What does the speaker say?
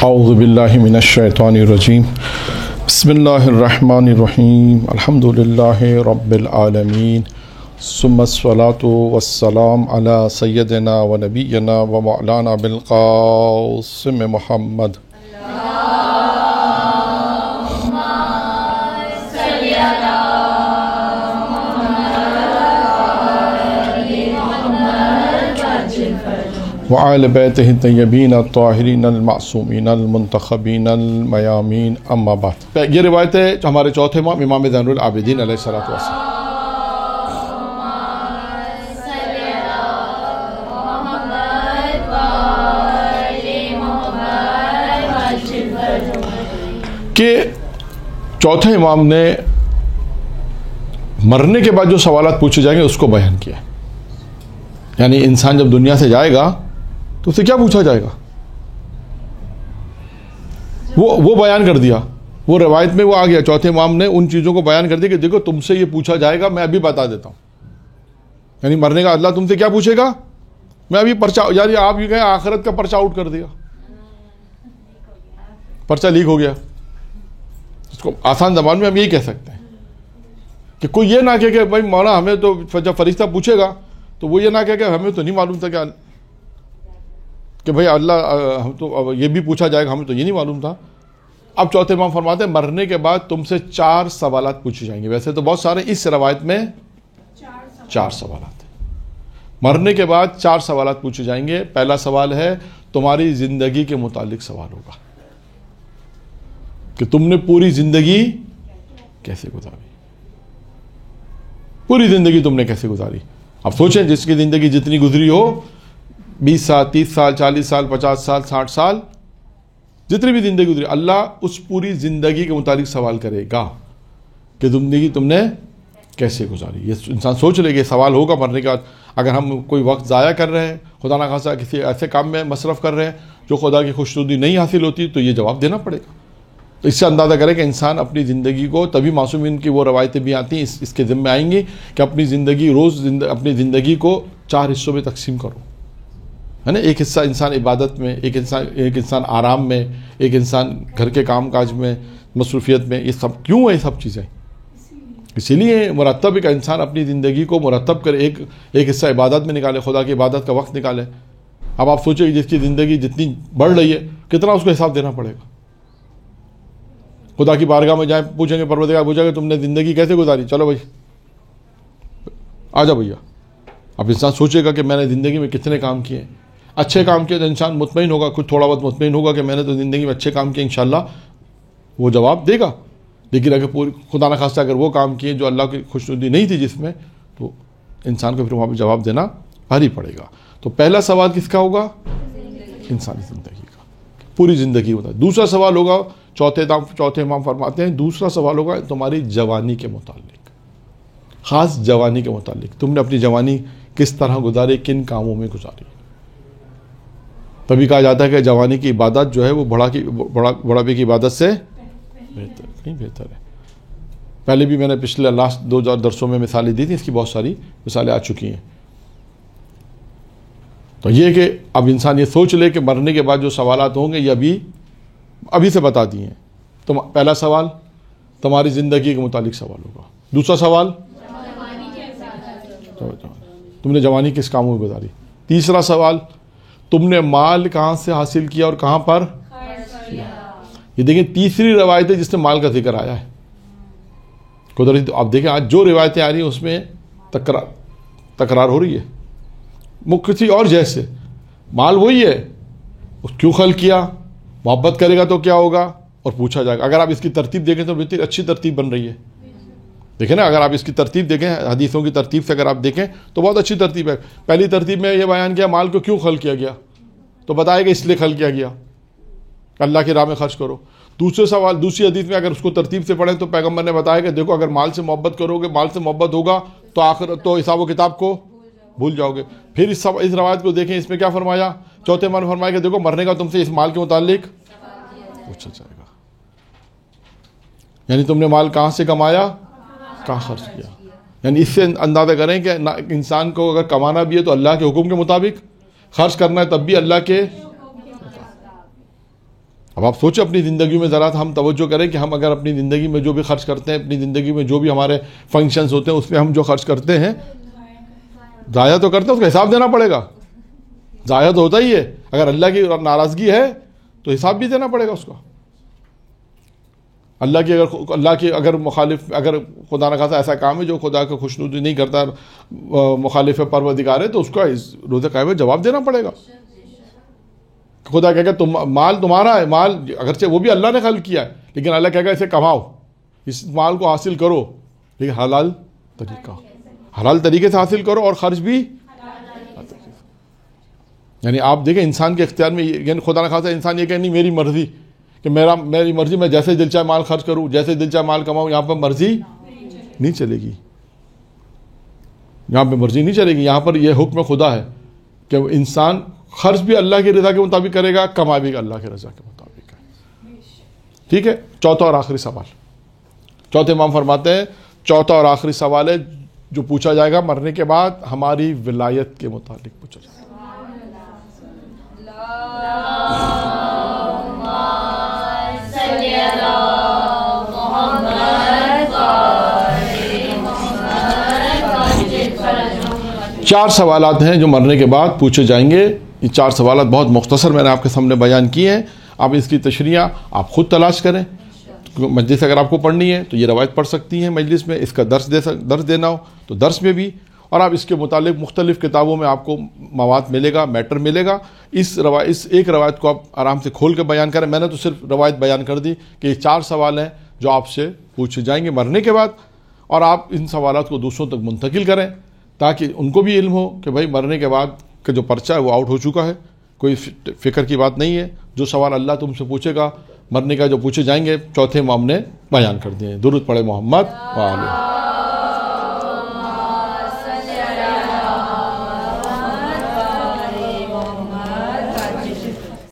اعوذ باللہ من الشیطان الرجیم بسم اللہ الرحمن الرحیم الحمدللہ رب العالمین ثم الصلاة والسلام علی سیدنا و نبینا و مولانا بالقاسم محمد وآل بیتہ الطیبین الطاہرین المعصومین المنتخبین المیامین اما بعد۔ یہ روایت ہے ہمارے چوتھے امام امام زین العابدین علیہ الصلوۃ والسلام کہ چوتھے امام نے مرنے کے بعد جو سوالات پوچھے جائیں گے اس کو بیان کیا، یعنی انسان جب دنیا سے جائے گا تو اسے کیا پوچھا جائے گا وہ بیان کر دیا۔ وہ روایت میں وہ آ گیا، چوتھے امام نے ان چیزوں کو بیان کر دیا کہ دیکھو تم سے یہ پوچھا جائے گا، میں ابھی بتا دیتا ہوں۔ یعنی مرنے کا اللہ تم سے کیا پوچھے گا، میں ابھی پرچہ، یعنی آپ یہ کہیں آخرت کا پرچہ آؤٹ کر دیا، پرچہ لیک ہو گیا۔ اس کو آسان زبان میں ہم یہی کہہ سکتے ہیں کہ کوئی یہ نہ کہے کہ بھائی مولا ہمیں تو جب فرشتہ پوچھے گا تو وہ یہ نہ کہے کہ ہمیں تو نہیں معلوم تھا کہ بھائی اللہ ہم تو یہ بھی پوچھا جائے گا، ہمیں تو یہ نہیں معلوم تھا۔ اب چوتھے امام فرماتے ہیں مرنے کے بعد تم سے 4 سوالات پوچھے جائیں گے۔ ویسے تو بہت سارے، اس روایت میں 4 سوالات ہیں۔ مرنے کے بعد 4 سوالات پوچھے جائیں گے۔ پہلا سوال ہے تمہاری زندگی کے متعلق سوال ہوگا کہ تم نے پوری زندگی کیسے گزاری، پوری زندگی تم نے کیسے گزاری۔ اب سوچیں جس کی زندگی جتنی گزری ہو، 20 سال 30 سال 40 سال 50 سال 60 سال، جتنی بھی زندگی گزری، اللہ اس پوری زندگی کے متعلق سوال کرے گا کہ زندگی تم نے کیسے گزاری۔ یہ انسان سوچ لے کہ سوال ہوگا مرنے کے بعد۔ اگر ہم کوئی وقت ضائع کر رہے ہیں، خدا نہ خواستہ کسی ایسے کام میں مصرف کر رہے ہیں جو خدا کی خوشنودی نہیں حاصل ہوتی، تو یہ جواب دینا پڑے گا۔ تو اس سے اندازہ کرے کہ انسان اپنی زندگی کو، تبھی معصومین کی وہ روایتیں بھی آتی ہیں اس کے ذمہ آئیں گی کہ اپنی زندگی اپنی زندگی کو 4 حصوں میں تقسیم کرو، ہے نا۔ ایک حصہ انسان عبادت میں، ایک انسان آرام میں، ایک انسان گھر کے کام کاج میں، مصروفیت میں۔ یہ سب کیوں ہے؟ یہ سب چیزیں اسی لیے مرتب ایک انسان اپنی زندگی کو مرتب کرے، ایک حصہ عبادت میں نکالے، خدا کی عبادت کا وقت نکالے۔ اب آپ سوچیں جس کی زندگی جتنی بڑھ رہی ہے کتنا اس کو حساب دینا پڑے گا۔ خدا کی بارگاہ میں جائیں، پوچھیں گے، پروردگار پوچھیں گے تم نے زندگی کیسے گزاری، چلو بھائی آ جاؤ بھیا۔ اب انسان سوچے گا کہ میں نے زندگی میں کتنے کام کیے، اچھے کام کیے تو انسان مطمئن ہوگا، کچھ تھوڑا بہت مطمئن ہوگا کہ میں نے تو زندگی میں اچھے کام کیے، انشاءاللہ وہ جواب دے گا۔ لیکن اگر پوری خدا نہ خواستہ اگر وہ کام کیے جو اللہ کی خوشنودی نہیں تھی جس میں، تو انسان کو پھر وہاں پہ جواب دینا بھاری پڑے گا۔ تو پہلا سوال کس کا ہوگا؟ انسانی زندگی کا، پوری زندگی ہوتا ہے۔ دوسرا سوال ہوگا، چوتھے امام فرماتے ہیں دوسرا سوال ہوگا تمہاری جوانی کے متعلق، خاص جوانی کے متعلق۔ تم نے اپنی جوانی کس طرح گزاری، کن کاموں میں گزاری۔ تبھی کہا جاتا ہے کہ جوانی کی عبادت جو ہے وہ بڑھاپے کی عبادت سے بہتر ہے۔ پہلے بھی میں نے پچھلے لاسٹ 2 درسوں میں مثالیں دی تھیں، اس کی بہت ساری مثالیں آ چکی ہیں۔ تو یہ کہ اب انسان یہ سوچ لے کہ مرنے کے بعد جو سوالات ہوں گے یہ ابھی سے بتا دیے ہیں۔ تو پہلا سوال تمہاری زندگی کے متعلق سوال ہوگا۔ دوسرا سوال تم نے جوانی کس کاموں میں گزاری۔ تیسرا سوال تم نے مال کہاں سے حاصل کیا اور کہاں پر کیا۔ یہ دیکھیں تیسری روایت ہے جس میں مال کا ذکر آیا ہے قدرتی۔ آپ دیکھیں آج جو روایتیں آ رہی ہیں اس میں تکرار ہو رہی ہے، کسی اور جیسے مال وہی ہے، اس کیوں خلق کیا، محبت کرے گا تو کیا ہوگا، اور پوچھا جائے گا۔ اگر آپ اس کی ترتیب دیکھیں تو بہت اچھی ترتیب بن رہی ہے، دیکھیں نا۔ اگر آپ اس کی ترتیب دیکھیں، حدیثوں کی ترتیب سے اگر آپ دیکھیں تو بہت اچھی ترتیب ہے۔ پہلی ترتیب میں یہ بیان کیا مال کو کیوں خلق کیا گیا، تو بتایا کہ اس لیے خلق کیا گیا اللہ کی راہ میں خرچ کرو۔ دوسری حدیث میں اگر اس کو ترتیب سے پڑھیں تو پیغمبر نے بتایا کہ دیکھو اگر مال سے محبت کرو گے، مال سے محبت ہوگا تو آخرت تو حساب و کتاب کو بھول جاؤ گے۔ پھر اس روایت کو دیکھیں، اس میں کیا فرمایا، چوتھے امام نے فرمایا کہ دیکھو مرنے کا تم سے اس مال کے متعلق پوچھا جائے گا، یعنی تم نے مال کہاں سے کمایا، کہاں خرچ کیا۔ یعنی اس سے اندازہ کریں کہ انسان کو اگر کمانا بھی ہے تو اللہ کے حکم کے مطابق، خرچ کرنا ہے تب بھی اللہ کے، اب آپ سوچیں اپنی زندگی میں ذرا ہم توجہ کریں کہ ہم اگر اپنی زندگی میں جو بھی خرچ کرتے ہیں، اپنی زندگی میں جو بھی ہمارے فنکشنز ہوتے ہیں، اس میں ہم جو خرچ کرتے ہیں، ضائع تو کرتے ہیں، اس کا حساب دینا پڑے گا. ضائع تو ہوتا ہی ہے. اگر اللہ کی ناراضگی ہے تو حساب بھی دینا پڑے گا اس کا. اللہ کی اگر مخالف، اگر خدا نہ خاصا ایسا کام ہے جو خدا کو خوشنودی نہیں کرتا، مخالف پروردگار ہے، تو اس کا روز قیامت جواب دینا پڑے گا. خدا کہے گا مال تمہارا ہے، مال اگرچہ وہ بھی اللہ نے خلق کیا ہے، لیکن اللہ کہے گا اسے کماؤ، اس مال کو حاصل کرو، لیکن حلال طریقے سے حاصل کرو اور خرچ بھی. یعنی آپ دیکھیں انسان کے اختیار میں، یعنی خدا نہ خاصا انسان یہ کہ نہیں میری مرضی، کہ میری مرضی، میں جیسے دل چاہے مال خرچ کروں، جیسے دل چاہے مال کماؤں. یہاں پر مرضی نہیں چلے گی، یہاں پہ مرضی نہیں چلے گی. یہاں پر یہ حکم خدا ہے کہ انسان خرچ بھی اللہ کی رضا کے مطابق کرے گا، کما بھی اللہ کی رضا کے مطابق ہے. ٹھیک ہے. چوتھا اور آخری سوال، چوتھے امام فرماتے ہیں چوتھا اور آخری سوال ہے جو پوچھا جائے گا مرنے کے بعد، ہماری ولایت کے متعلق پوچھا جائے گا. چار سوالات ہیں جو مرنے کے بعد پوچھے جائیں گے. یہ چار سوالات بہت مختصر میں نے آپ کے سامنے بیان کیے ہیں. آپ اس کی تشریح آپ خود تلاش کریں. مجلس اگر آپ کو پڑھنی ہے تو یہ روایت پڑھ سکتی ہیں مجلس میں. اس کا درس دینا ہو تو درس میں بھی، اور آپ اس کے متعلق مختلف کتابوں میں آپ کو مواد ملے گا، میٹر ملے گا. اس ایک روایت کو آپ آرام سے کھول کے بیان کریں. میں نے تو صرف روایت بیان کر دی کہ یہ چار سوال ہیں جو آپ سے پوچھے جائیں گے مرنے کے بعد، اور آپ ان سوالات کو دوسروں تک منتقل کریں تاکہ ان کو بھی علم ہو کہ بھائی مرنے کے بعد کا جو پرچہ ہے وہ آؤٹ ہو چکا ہے، کوئی فکر کی بات نہیں ہے. جو سوال اللہ تم سے پوچھے گا مرنے کا جو پوچھے جائیں گے، چوتھے امام نے بیان کر دیے. درود پڑھے محمد وآلہ.